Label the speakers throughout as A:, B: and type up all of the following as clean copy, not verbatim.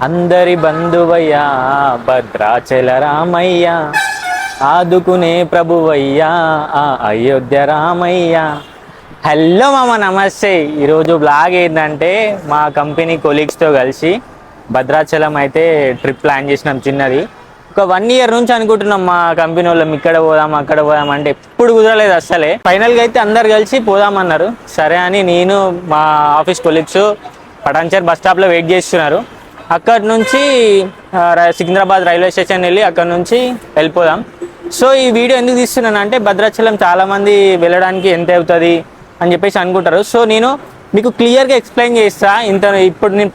A: అందరి బంధువయ్యా భద్రాచల రామయ్య, ఆదుకునే ప్రభువయ్యా ఆ అయోధ్య రామయ్య. హలో మామ, నమస్తే. ఈరోజు బ్లాగ్ ఏంటంటే మా కంపెనీ కొలీగ్స్తో కలిసి భద్రాచలం అయితే ట్రిప్ ప్లాన్ చేసినాం. చిన్నది ఒక 1 year నుంచి అనుకుంటున్నాం మా కంపెనీ వాళ్ళం, ఇక్కడ పోదాం అక్కడ పోదాం అంటే ఎప్పుడు కుదరలేదు అస్సలే. ఫైనల్గా అయితే అందరు కలిసి పోదామన్నారు. సరే అని నేను మా ఆఫీస్ కొలీగ్స్ పటాన్చేరు బస్ స్టాప్లో వెయిట్ చేస్తున్నారు. అక్కడ నుంచి సికింద్రాబాద్ రైల్వే స్టేషన్ వెళ్ళి అక్కడ నుంచి వెళ్ళిపోదాం. సో ఈ వీడియో ఎందుకు తీస్తున్నాను అంటే భద్రాచలం చాలామంది వెళ్ళడానికి ఎంత అవుతుంది అని చెప్పేసి అనుకుంటారు. సో నేను మీకు క్లియర్గా ఎక్స్ప్లెయిన్ చేస్తా. ఇప్పుడు నేను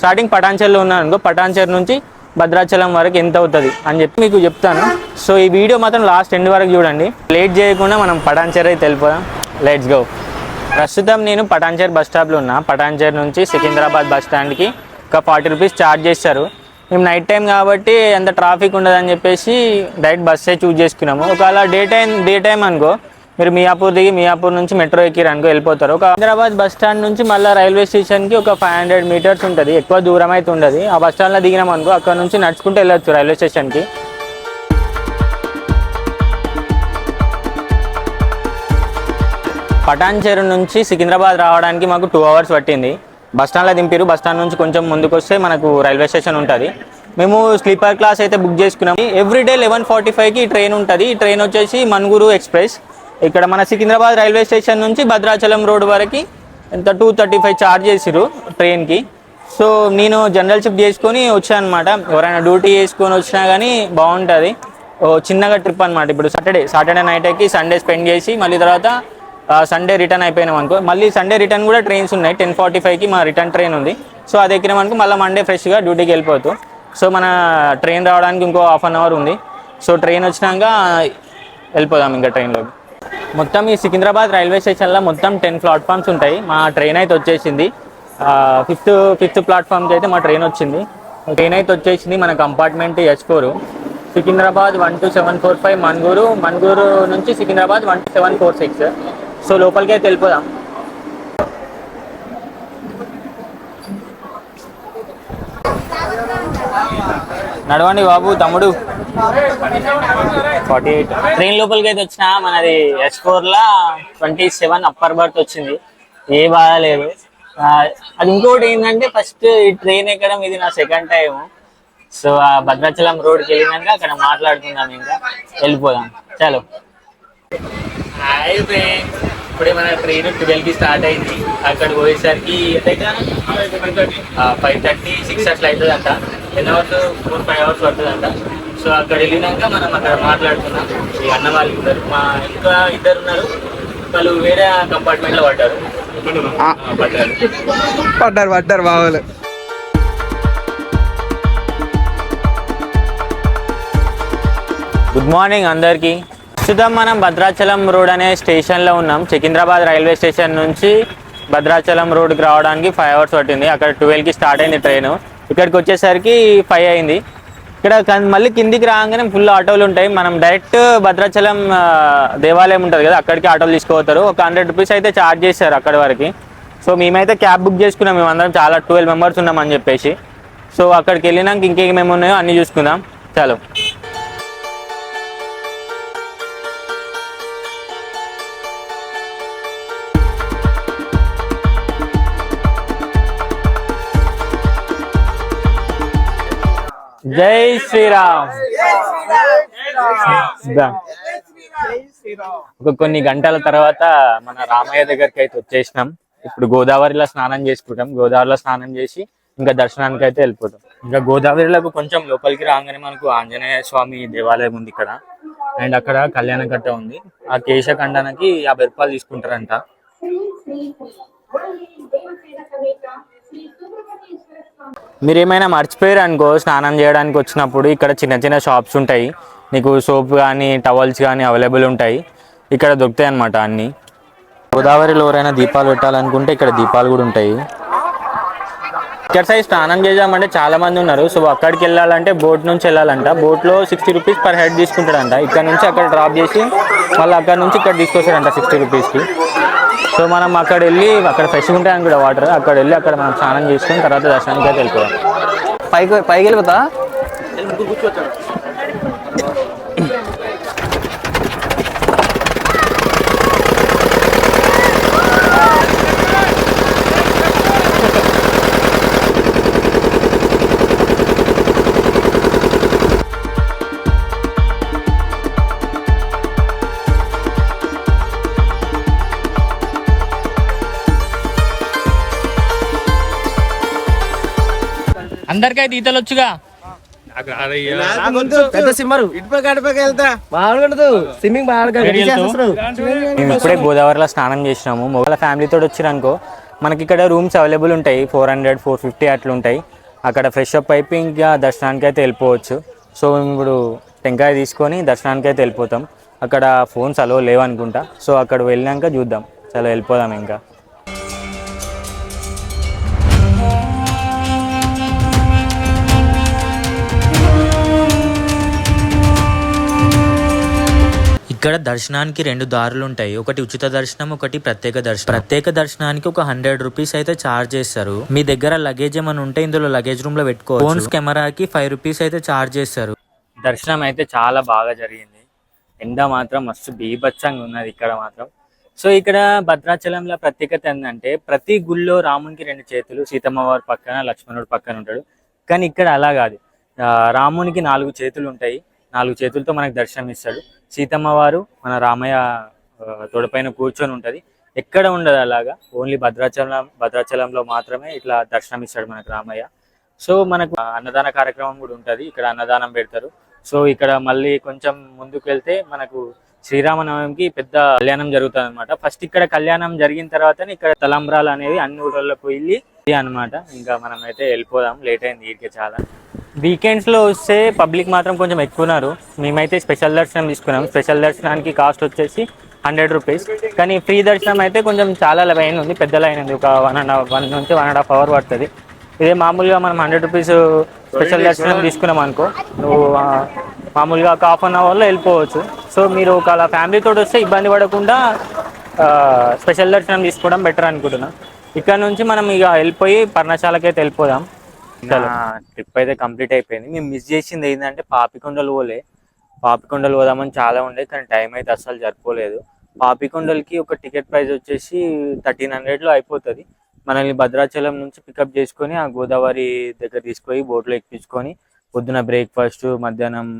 A: స్టార్టింగ్ పటాన్చేరులో ఉన్నాను అనుకో, పటాన్చేరు నుంచి భద్రాచలం వరకు ఎంత అవుతుంది అని చెప్పి మీకు చెప్తాను. సో ఈ వీడియో మాత్రం లాస్ట్ ఎండ్ వరకు చూడండి. లేట్ చేయకుండా మనం పటాన్చేరు అయితే వెళ్ళిపోదాం. Let's go. ప్రస్తుతం నేను పటాన్చేరు బస్ స్టాప్లో ఉన్నా. పటాన్చేరు నుంచి సికింద్రాబాద్ బస్ స్టాండ్కి ఒక 40 రూపీస్ ఛార్జ్ చేస్తారు. మేము నైట్ టైం కాబట్టి అంత ట్రాఫిక్ ఉండదని చెప్పేసి డైరెక్ట్ బస్సే చూజ్ చేసుకున్నాము. ఒకవేళ డే టైం అనుకో, మీరు మియాపూర్ దిగి మియాపూర్ నుంచి మెట్రో ఎక్కిరు అనుకో వెళ్ళిపోతారు. ఒక హైదరాబాద్ బస్ స్టాండ్ నుంచి మళ్ళీ రైల్వే స్టేషన్కి ఒక 500 meters ఉంటుంది. ఎక్కువ దూరం అయితే ఉండదు. ఆ బస్ స్టాండ్లో దిగినాం అనుకో, అక్కడ నుంచి నడుచుకుంటూ వెళ్ళొచ్చు రైల్వే స్టేషన్కి. పటాన్చేరు నుంచి సికింద్రాబాద్ రావడానికి మాకు 2 hours పట్టింది. బస్ స్టాండ్లో దింపారు. బస్ స్టాండ్ నుంచి కొంచెం ముందుకు వస్తే మనకు రైల్వే స్టేషన్ ఉంటుంది. మేము స్లీపర్ క్లాస్ అయితే బుక్ చేసుకున్నాము. ఎవ్రీడే 11:45కి ఈ ట్రైన్ ఉంటుంది. ఈ ట్రైన్ వచ్చేసి మన్గూరు ఎక్స్ప్రెస్. ఇక్కడ మన సికింద్రాబాద్ రైల్వే స్టేషన్ నుంచి భద్రాచలం రోడ్ వరకు ఎంత 235 ఛార్జ్ చేసిరు ట్రైన్కి. సో నేను జనరల్ షిఫ్ట్ చేసుకొని వచ్చాను అనమాట. ఎవరైనా డ్యూటీ చేసుకొని వచ్చినా కానీ బాగుంటుంది. చిన్నగా ట్రిప్ అనమాట. ఇప్పుడు సాటర్డే నైట్ ఎక్కి సండే స్పెండ్ చేసి మళ్ళీ తర్వాత సండే రిటర్న్ అయిపోయినాం అనుకో. మళ్ళీ సండే రిటర్న్ కూడా ట్రైన్స్ ఉన్నాయి. 10:45కి మా రిటర్న్ ట్రైన్ ఉంది. సో అది ఎక్కినాం అనుకో మళ్ళీ మండే ఫ్రెష్గా డ్యూటీకి వెళ్ళిపోతాం. సో మన ట్రైన్ రావడానికి ఇంకో 1/2 hour ఉంది. సో ట్రైన్ వచ్చినాక వెళ్ళిపోదాం ఇంకా ట్రైన్లోకి. మొత్తం ఈ సికింద్రాబాద్ రైల్వే స్టేషన్లో మొత్తం 10 ప్లాట్ఫామ్స్ ఉంటాయి. మా ట్రైన్ అయితే వచ్చేసింది. ఫిఫ్త్ ప్లాట్ఫామ్కి అయితే మా ట్రైన్ వచ్చింది. ట్రైన్ అయితే వచ్చేసింది. మన కంపార్ట్మెంట్ H4. సికింద్రాబాద్ 12745 మన్గూరు నుంచి సికింద్రాబాద్ 12746. సో లోపలికి అయితే వెళ్ళిపోదాం. నడవండి బాబు తమ్ముడు. 48 ట్రైన్ లోపలికి అయితే వచ్చిన. మనది H4లా 27 అప్పర్ బర్త్ వచ్చింది. ఏ బాధ లేదు. అది ఇంకోటి ఏంటంటే ఫస్ట్ ఈ ట్రైన్ ఎక్కడం ఇది నా సెకండ్ టైం. సో ఆ భద్రాచలం రోడ్కి వెళ్ళినాక అక్కడ మాట్లాడుకుందాం, ఇంకా వెళ్ళిపోదాం. చలో. హాయ్ ఫ్రెండ్స్, ఇప్పుడే మన ట్రైన్ 12కి స్టార్ట్ అయింది. అక్కడ పోయేసరికి 5:30-6 అట్లా అవుతుంది అంట. 10 hours 4-5 hours పడుతుంది అంట. సో అక్కడ వెళ్ళినాక మనం అక్కడ మాట్లాడుకున్నాం. ఈ అన్న వాళ్ళు ఉన్నారు, మా ఇంకా 2 ఉన్నారు. వాళ్ళు వేరే కంపార్ట్మెంట్లో పడ్డారు. బాగా. గుడ్ మార్నింగ్ అందరికీ. ప్రస్తుతం మనం భద్రాచలం రోడ్ అనే స్టేషన్లో ఉన్నాం. సికింద్రాబాద్ రైల్వే స్టేషన్ నుంచి భద్రాచలం రోడ్కి రావడానికి 5 hours పట్టింది. అక్కడ 12కి స్టార్ట్ అయింది ట్రైను. ఇక్కడికి వచ్చేసరికి 5 అయింది. ఇక్కడ మళ్ళీ కిందికి రాగానే ఫుల్ ఆటోలు ఉంటాయి. మనం డైరెక్ట్ భద్రాచలం దేవాలయం ఉంటుంది కదా, అక్కడికి ఆటోలు తీసుకుపోతారు. ఒక 100 రూపీస్ అయితే ఛార్జ్ చేశారు అక్కడి వరకు. సో మేమైతే క్యాబ్ బుక్ చేసుకున్నాం. మేమందరం చాలా 12 members ఉన్నామని చెప్పేసి. సో అక్కడికి వెళ్ళినాక ఇంకేమేమి ఉన్నాయో అన్నీ చూసుకుందాం. చలో. జై శ్రీరామ్. ఒక కొన్ని గంటల తర్వాత మన రామయ్య దగ్గరికి అయితే వచ్చేసినాం. ఇప్పుడు గోదావరిలో స్నానం చేసుకుంటాం. గోదావరిలో స్నానం చేసి ఇంకా దర్శనానికి అయితే వెళ్ళిపోతాం. ఇంకా గోదావరిలోకి కొంచెం లోపలికి రాగానే మనకు ఆంజనేయ స్వామి దేవాలయం ఉంది ఇక్కడ. అండ్ అక్కడ కళ్యాణ కట్ట ఉంది. ఆ కేశఖండనకి 50 రూపాయలు తీసుకుంటారంట. మీరు ఏమైనా మర్చిపోయారు అనుకో, స్నానం చేయడానికి వచ్చినప్పుడు ఇక్కడ చిన్న చిన్న షాప్స్ ఉంటాయి. నీకు సోప్ కానీ టవల్స్ కానీ అవైలబుల్ ఉంటాయి. ఇక్కడ దొరుకుతాయి అన్నమాట అన్నీ. గోదావరిలో ఎవరైనా దీపాలు పెట్టాలనుకుంటే ఇక్కడ దీపాలు కూడా ఉంటాయి. ఇక్కడ సైడ్ స్నానం చేద్దామంటే చాలా మంది ఉన్నారు. సో అక్కడికి వెళ్ళాలంటే బోట్ నుంచి వెళ్ళాలంట. బోట్లో 60 రూపీస్ పర్ హెడ్ తీసుకుంటాడంట. ఇక్కడ నుంచి అక్కడ డ్రాప్ చేసి మళ్ళీ అక్కడ నుంచి ఇక్కడ తీసుకొస్తాడంట 60 రూపీస్కి. సో మనం అక్కడ వెళ్ళి అక్కడ ఫ్రెష్గా ఉంటాయని కూడా వాటర్, అక్కడ వెళ్ళి అక్కడ మనం స్నానం చేసుకుని తర్వాత దర్శనానికి అయితే వెళ్ళిపోవాలి. పైకి పైకి వెళ్ళిపోతా. అందరికైతే ఈతలు వచ్చుగా. మేము ఇప్పుడే గోదావరిలో స్నానం చేసినాము. మొగల ఫ్యామిలీతో వచ్చిరనుకో మనకి ఇక్కడ రూమ్స్ అవైలబుల్ ఉంటాయి. 400, 450 అట్లా ఉంటాయి. అక్కడ ఫ్రెష్ అప్ అయిపోయి ఇంకా దర్శనానికి అయితే వెళ్ళిపోవచ్చు. సో మేము ఇప్పుడు టెంకాయ తీసుకొని దర్శనానికి అయితే వెళ్ళిపోతాం. అక్కడ ఫోన్స్ అలో లేవనుకుంటా. సో అక్కడ వెళ్ళినాక చూద్దాం. చలో వెళ్ళిపోదాం ఇంకా.
B: ఇక్కడ దర్శనానికి 2 దారులు ఉంటాయి. ఒకటి ఉచిత దర్శనం, ఒకటి ప్రత్యేక దర్శనం. ప్రత్యేక దర్శనానికి ఒక 100 రూపీస్ అయితే ఛార్జ్ చేస్తారు. మీ దగ్గర లగేజ్ ఏమైనా ఉంటే ఇందులో లగేజ్ రూమ్ లో పెట్టుకోవచ్చు. ఫోన్స్ కెమెరాకి 5 రూపీస్ అయితే ఛార్జ్ చేస్తారు.
A: దర్శనం అయితే చాలా బాగా జరిగింది. ఎండ మాత్రం మస్తు బీభత్సంగా ఉన్నది ఇక్కడ మాత్రం. సో ఇక్కడ భద్రాచలంలో ప్రత్యేకత ఏంటంటే ప్రతి గుళ్ళో రామునికి 2 చేతులు, సీతమ్మ వారి పక్కన, లక్ష్మణుడు పక్కన ఉంటాడు. కానీ ఇక్కడ అలా కాదు. రామునికి 4 చేతులు ఉంటాయి. 4 చేతులతో మనకు దర్శనం ఇస్తాడు. సీతమ్మ వారు మన రామయ్య తోడపైన కూర్చొని ఉంటుంది. ఎక్కడ ఉండదు అలాగా. ఓన్లీ భద్రాచలంలో మాత్రమే ఇట్లా దర్శనం ఇస్తాడు మనకు రామయ్య. సో మనకు అన్నదాన కార్యక్రమం కూడా ఉంటుంది. ఇక్కడ అన్నదానం పెడతారు. సో ఇక్కడ మళ్ళీ కొంచెం ముందుకు వెళ్తే మనకు శ్రీరామనవమికి పెద్ద కళ్యాణం జరుగుతుంది అనమాట. ఫస్ట్ ఇక్కడ కళ్యాణం జరిగిన తర్వాతనే ఇక్కడ తలంబ్రాలు అనేది అన్ని ఊళ్ళలోకి వెళ్ళి అనమాట. ఇంకా మనం అయితే వెళ్ళిపోదాం. లేట్ అయింది వీటికి చాలా. వీకెండ్స్లో వస్తే పబ్లిక్ మాత్రం కొంచెం ఎక్కువ ఉన్నారు. మేమైతే స్పెషల్ దర్శనం తీసుకున్నాం. స్పెషల్ దర్శనానికి కాస్ట్ వచ్చేసి 100 రూపీస్. కానీ ఫ్రీ దర్శనం అయితే కొంచెం చాలా లైన్ ఉంది, పెద్ద లైన్ ఉంది. ఒక 1 నుంచి 1.5 అవర్ పడుతుంది. ఇదే మామూలుగా మనం 100 రూపీస్ స్పెషల్ దర్శనం తీసుకున్నాం అనుకో, నువ్వు మామూలుగా ఒక 1/2 అవర్లో వెళ్ళిపోవచ్చు. సో మీరు ఒక ఫ్యామిలీతో వస్తే ఇబ్బంది పడకుండా స్పెషల్ దర్శనం తీసుకోవడం బెటర్ అనుకుంటున్నా. ఇక్కడ నుంచి మనం ఇక వెళ్ళిపోయి పర్ణశాలకి అయితే వెళ్ళిపోదాం. ట్రిప్ అయితే కంప్లీట్ అయిపోయింది. మేము మిస్ చేసింది ఏంటంటే పాపికొండలు పోదామని చాలా ఉండే, కానీ టైం అయితే అస్సలు సరిపోలేదు. పాపికొండలకి ఒక టికెట్ ప్రైస్ వచ్చేసి 1300లో అయిపోతుంది. మనల్ని భద్రాచలం నుంచి పికప్ చేసుకొని ఆ గోదావరి దగ్గర తీసుకొని బోట్లో ఎక్కించుకొని పొద్దున బ్రేక్ఫాస్ట్, మధ్యాహ్నం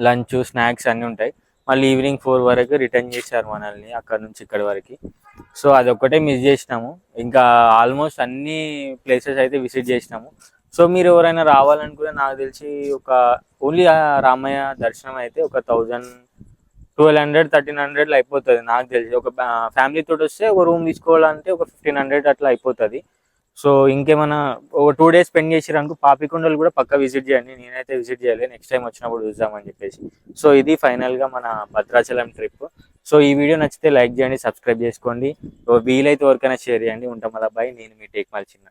A: లంచ్, స్నాక్స్ అన్నీ ఉంటాయి. మళ్ళీ ఈవినింగ్ 4 వరకు రిటర్న్ చేశారు మనల్ని అక్కడ నుంచి ఇక్కడి వరకు. సో అదొక్కటే మిస్ చేసినాము. ఇంకా ఆల్మోస్ట్ అన్ని ప్లేసెస్ అయితే విజిట్ చేసినాము. సో మీరు ఎవరైనా రావాలనుకుంటే నాకు తెలిసి ఒక ఓన్లీ రామయ్య దర్శనం అయితే ఒక 1000, 1200, 1300లో అయిపోతుంది నాకు తెలిసి. ఒక ఫ్యామిలీతో వస్తే ఒక రూమ్ తీసుకోవాలంటే ఒక 1500 అట్లా అయిపోతుంది. సో ఇంకేమైనా ఒక 2 days స్పెండ్ చేసిరనుకో పాపికొండలు కూడా పక్క విజిట్ చేయండి. నేనైతే విజిట్ చేయలేదు, నెక్స్ట్ టైం వచ్చినప్పుడు చూద్దామని చెప్పేసి. సో ఇది ఫైనల్గా మన భద్రాచలం ట్రిప్. సో ఈ వీడియో నచ్చితే లైక్ చేయండి, సబ్స్క్రైబ్ చేసుకోండి. వీలైతే ఎవరికైనా షేర్ చేయండి. ఉంటాం అలా బాయ్. నేను మీ టేక్ మల్ చిన్న.